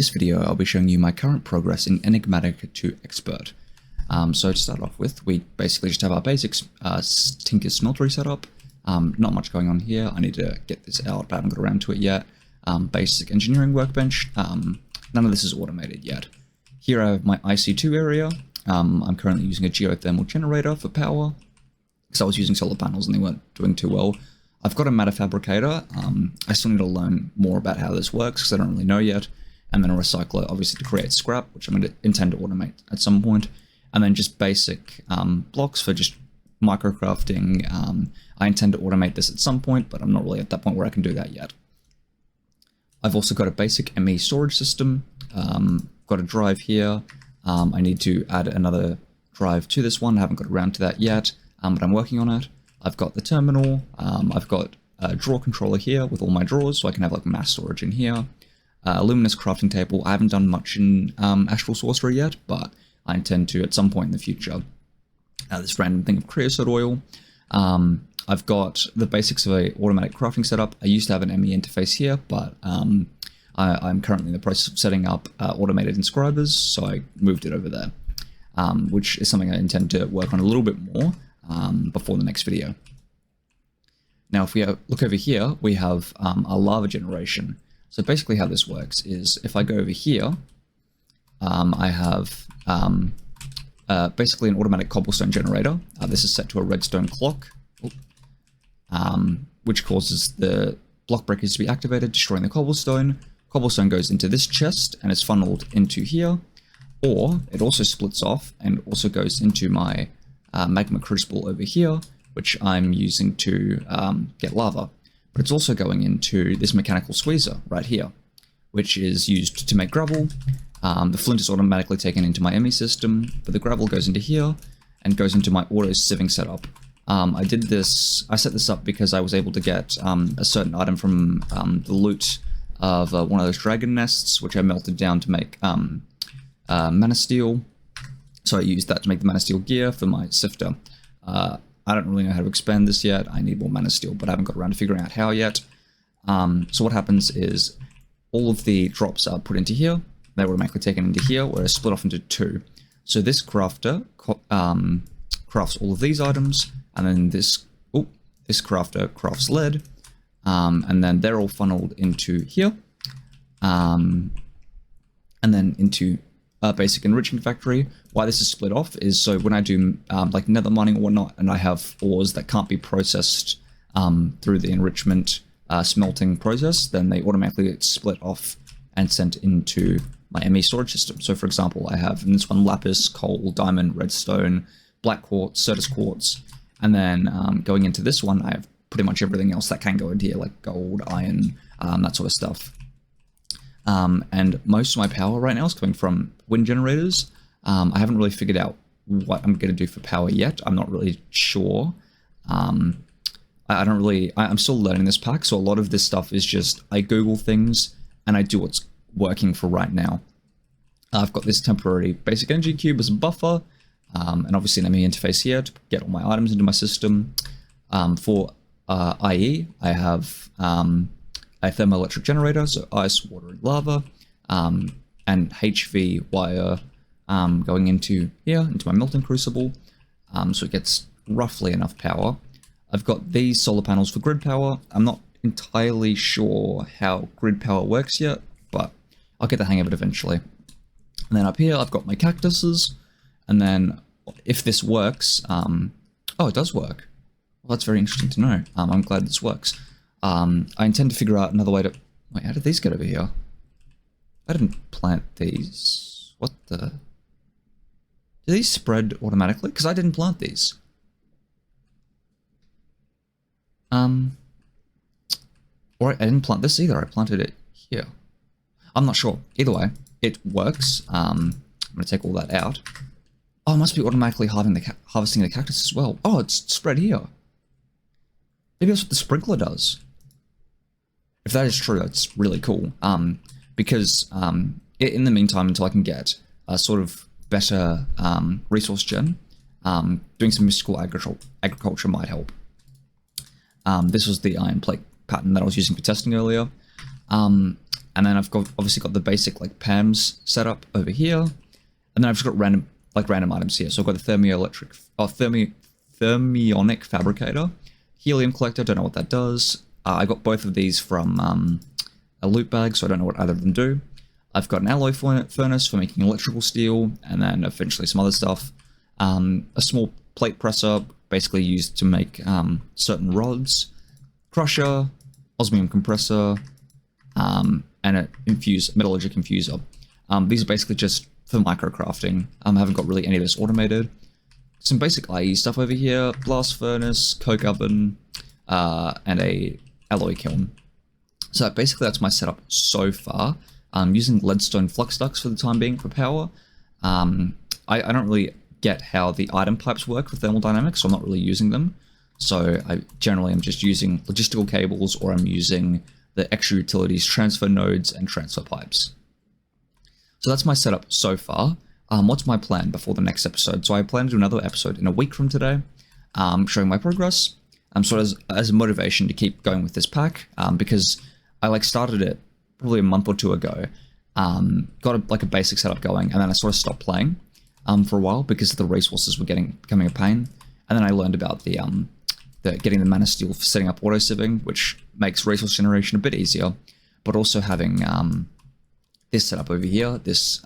this video, I'll be showing you my current progress in Enigmatica to Expert. So to start off with, we basically just have our basics Tinker Smeltery setup. Not much going on here. I need to get this out, but I haven't got around to it yet. Basic engineering workbench. None of this is automated yet. Here I have my IC2 area. I'm currently using a geothermal generator for power, because I was using solar panels and they weren't doing too well. I've got a matter fabricator. I still need to learn more about how this works because I don't really know yet. And then a recycler, obviously, to create scrap, which I'm going to intend to automate at some point. And then just basic blocks for just microcrafting. I intend to automate this at some point, but I'm not really at that point where I can do that yet. I've also got a basic ME storage system. Got a drive here. I need to add another drive to this one. I haven't got around to that yet, but I'm working on it. I've got the terminal. I've got a drawer controller here with all my drawers, so I can have like mass storage in here. Luminous crafting table. I haven't done much in Astral Sorcery yet, but I intend to at some point in the future. This random thing of creosote oil. I've got the basics of a automatic crafting setup. I used to have an ME interface here, but I'm currently in the process of setting up automated inscribers, so I moved it over there, which is something I intend to work on a little bit more before the next video. Now, if we look over here, we have our lava generation. So basically how this works is if I go over here, I have basically an automatic cobblestone generator. This is set to a redstone clock, which causes the block breakers to be activated, destroying the cobblestone. Cobblestone goes into this chest and is funneled into here, or it also splits off and also goes into my magma crucible over here, which I'm using to get lava. But it's also going into this mechanical squeezer right here, which is used to make gravel. The flint is automatically taken into my ME system, but the gravel goes into here and goes into my auto sieving setup. I set this up because I was able to get a certain item from the loot of one of those dragon nests, which I melted down to make mana steel. So I used that to make the mana steel gear for my sifter. I don't really know how to expand this yet. I need more mana steel, but I haven't got around to figuring out how yet. So what happens is all of the drops are put into here. They're automatically taken into here, where it's split off into two. So this crafter crafts all of these items, and then this crafter crafts lead, and then they're all funneled into here, and then into a basic enrichment factory. Why this is split off is so when I do like nether mining or whatnot, and I have ores that can't be processed through the enrichment smelting process, then they automatically get split off and sent into my ME storage system. So for example, I have in this one lapis, coal, diamond, redstone, black quartz, certus quartz, and then going into this one, I have pretty much everything else that can go into here, like gold, iron, that sort of stuff. And most of my power right now is coming from wind generators. I haven't really figured out what I'm going to do for power yet. I'm not really sure. I'm still learning this pack, so a lot of this stuff is just I Google things and I do what's working for right now. I've got this temporary basic energy cube as a buffer, and obviously an ME interface here to get all my items into my system. For IE, I have a thermoelectric generator, so ice, water, and lava, and HV wire going into here, into my melting crucible, so it gets roughly enough power. I've got these solar panels for grid power. I'm not entirely sure how grid power works yet, but I'll get the hang of it eventually. And then up here, I've got my cactuses, and then if this works, oh, it does work. Well, that's very interesting to know. I'm glad this works. I intend to figure out another way to... Wait, how did these get over here? I didn't plant these. What the... Do these spread automatically? Because I didn't plant these. Or I didn't plant this either. I planted it here. I'm not sure. Either way, it works. I'm going to take all that out. Oh, it must be automatically harvesting the cactus as well. Oh, it's spread here. Maybe that's what the sprinkler does. If that is true, that's really cool. Because in the meantime, until I can get a sort of better resource gen, doing some mystical agriculture might help. This was the iron plate pattern that I was using for testing earlier. And then I've got obviously got the basic like PAMs set up over here. And then I've just got random items here. So I've got the thermionic fabricator, helium collector, don't know what that does. I got both of these from a loot bag, so I don't know what either of them do. I've got an alloy furnace for making electrical steel, and then eventually some other stuff. A small plate presser, basically used to make certain rods. Crusher, osmium compressor, and a metallurgic infuser. These are basically just for microcrafting. I haven't got really any of this automated. Some basic IE stuff over here, blast furnace, coke oven, and a alloy kiln. So basically that's my setup so far. I'm using leadstone flux ducts for the time being for power. I don't really get how the item pipes work for thermodynamics, so I'm not really using them. So I generally am just using logistical cables, or I'm using the extra utilities transfer nodes and transfer pipes. So that's my setup so far. What's my plan before the next episode? So I plan to do another episode in a week from today, showing my progress. Sort of as a motivation to keep going with this pack, because I started it probably a month or two ago, got a basic setup going, and then I sort of stopped playing for a while because the resources were becoming a pain. And then I learned about the getting the mana steel for setting up auto sieving, which makes resource generation a bit easier, but also having this setup over here, this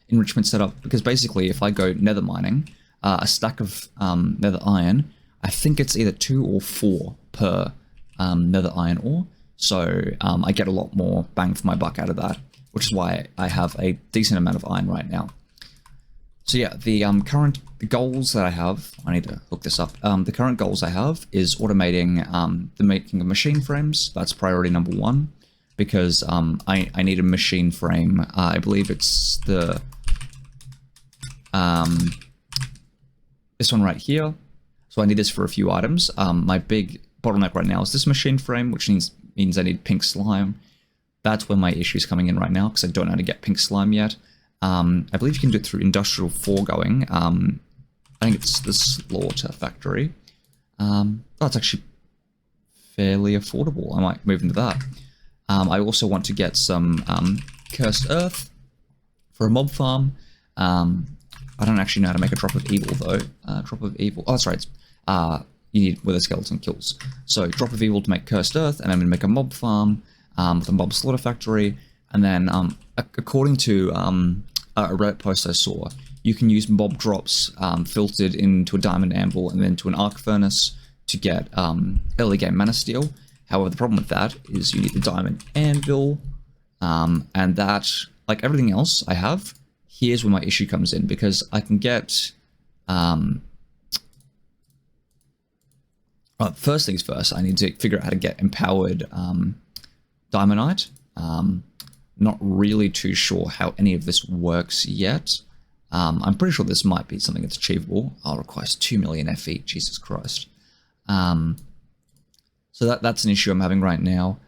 enrichment setup, because basically if I go nether mining, a stack of nether iron, I think it's either 2 or 4 per nether iron ore, so I get a lot more bang for my buck out of that, which is why I have a decent amount of iron right now. So yeah, the current goals that I have, I need to hook this up. The current goals I have is automating the making of machine frames. That's priority number 1, because I need a machine frame. I believe it's the this one right here. So I need this for a few items. My big bottleneck right now is this machine frame, which means I need pink slime. That's where my issue is coming in right now, because I don't know how to get pink slime yet. I believe you can do it through industrial foregoing. I think it's the slaughter factory. That's actually fairly affordable. I might move into that. I also want to get some cursed earth for a mob farm. I don't actually know how to make a drop of evil though. Drop of evil. Oh, that's right. You need where the skeleton kills. So drop of evil to make cursed earth, and I'm going to make a mob farm with a mob slaughter factory. And then, according to a Reddit post I saw, you can use mob drops filtered into a diamond anvil and then to an arc furnace to get early game mana steel. However, the problem with that is you need the diamond anvil, and that, like everything else I have, here's where my issue comes in, because I can get... first things first, I need to figure out how to get empowered diamondite. Not really too sure how any of this works yet. I'm pretty sure this might be something that's achievable. It requires 2 million FE, Jesus Christ. So that's an issue I'm having right now.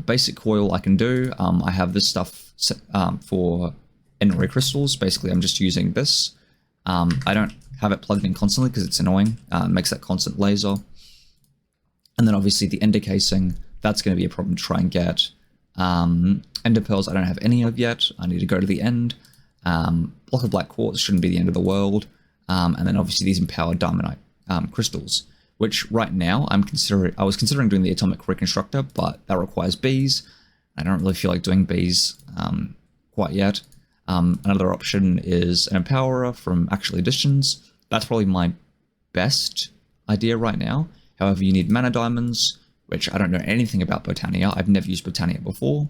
Basic coil I can do. I have this stuff set, for Enigmatica crystals. Basically, I'm just using this. I don't have it plugged in constantly because it's annoying. It makes that constant laser. And then obviously the ender casing, that's going to be a problem to try and get. Ender pearls I don't have any of yet. I need to go to the end. Block of black quartz shouldn't be the end of the world. And then obviously these empowered diamondite crystals, which right now I was considering doing the atomic reconstructor, but that requires bees. I don't really feel like doing bees quite yet. Another option is an empowerer from Actual Additions. That's probably my best idea right now. However, you need mana diamonds, which I don't know anything about Botania. I've never used Botania before.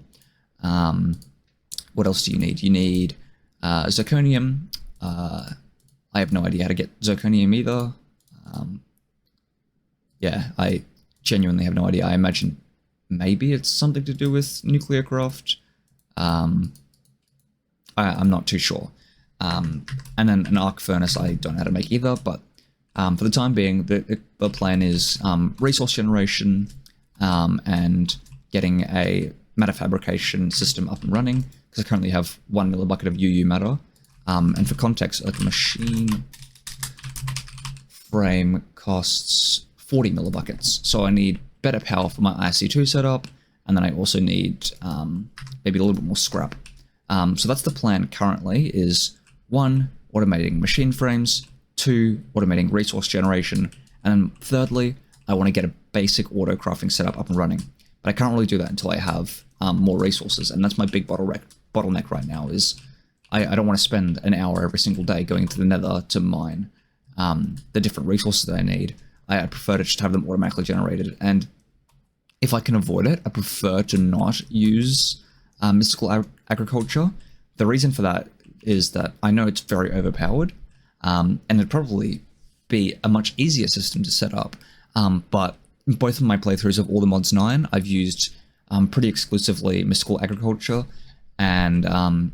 What else do you need? You need zirconium. I have no idea how to get zirconium either. Yeah, I genuinely have no idea. I imagine maybe it's something to do with nuclear craft. I'm not too sure. And then an arc furnace I don't know how to make either, but for the time being, the plan is resource generation and getting a matter fabrication system up and running, because I currently have 1 millibucket of UU matter. And for context, like a machine frame costs 40 millibuckets, so I need better power for my IC2 setup, and then I also need maybe a little bit more scrap. So that's the plan currently, is 1, automating machine frames, 2, automating resource generation, and then thirdly, I want to get a basic auto crafting setup up and running. But I can't really do that until I have more resources, and that's my big bottleneck right now, is I don't want to spend an hour every single day going into the nether to mine the different resources that I need. I prefer to just have them automatically generated, and if I can avoid it, I prefer to not use mystical agriculture. The reason for that is that I know it's very overpowered, and it'd probably be a much easier system to set up, but in both of my playthroughs of All the Mods 9, I've used pretty exclusively mystical agriculture, and I'm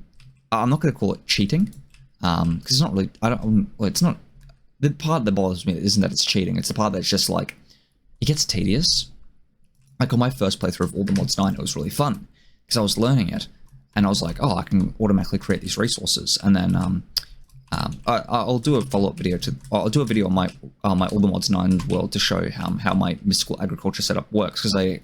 not going to call it cheating, because it's not really, it's not, the part that bothers me isn't that it's cheating, it's the part that's just like, it gets tedious. Like on my first playthrough of All the Mods 9, it was really fun, because I was learning it, and I was like, oh, I can automatically create these resources, and then I'll do a follow-up video I'll do a video on my All the Mods 9 world to show how my mystical agriculture setup works, because I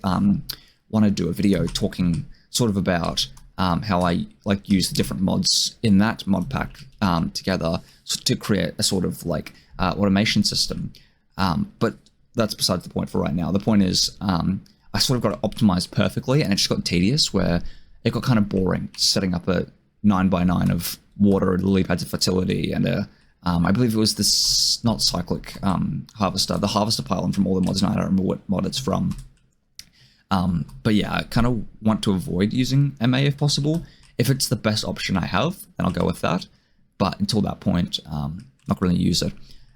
want to do a video talking sort of about how I like use the different mods in that mod pack together to create a sort of like automation system. But that's besides the point for right now. The point is I sort of got it optimized perfectly, and it just got tedious where it got kind of boring setting up a 9x9 of water, lily pads of fertility, and I believe it was this, not cyclic harvester, the harvester pylon from All the Mods 9. I don't remember what mod it's from. But yeah, I kind of want to avoid using MA if possible. If it's the best option I have, then I'll go with that. But until that point, not going to use it.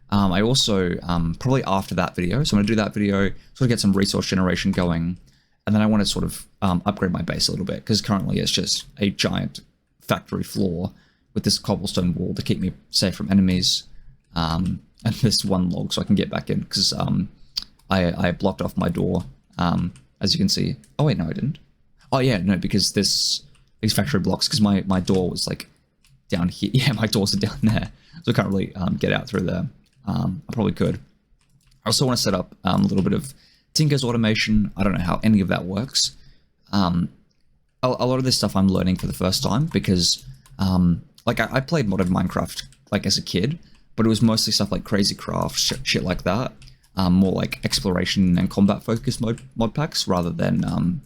I also, probably after that video, so I'm going to do that video, sort of get some resource generation going, and then I want to sort of upgrade my base a little bit, because currently it's just a giant factory floor with this cobblestone wall to keep me safe from enemies, and this one log so I can get back in, because I blocked off my door, as you can see. Oh wait, no I didn't. Oh yeah, no, because these factory blocks, because my door was like down here. Yeah, my doors are down there, so I can't really get out through there. I probably could. I also want to set up a little bit of Tinker's automation. I don't know how any of that works. A lot of this stuff I'm learning for the first time, because like I played modded Minecraft like as a kid, but it was mostly stuff like Crazy Craft, shit like that. More like exploration and combat focused mod packs rather than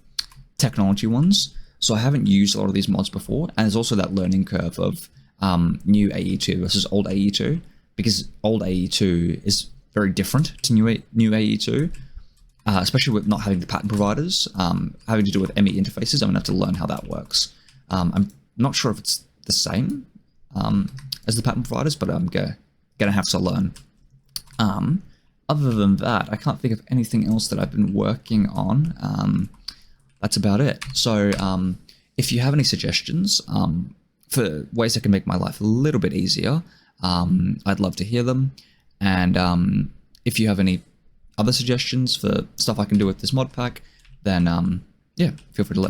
technology ones. So I haven't used a lot of these mods before, and there's also that learning curve of new AE2 versus old AE2, because old AE2 is very different to new AE2, especially with not having the pattern providers, having to do with ME interfaces. I'm gonna have to learn how that works. I'm not sure if it's the same as the pattern providers, but I'm gonna have to learn. Other than that, I can't think of anything else that I've been working on. That's about it. So if you have any suggestions for ways I can make my life a little bit easier, I'd love to hear them. And if you have any other suggestions for stuff I can do with this mod pack, then yeah, feel free to let me know.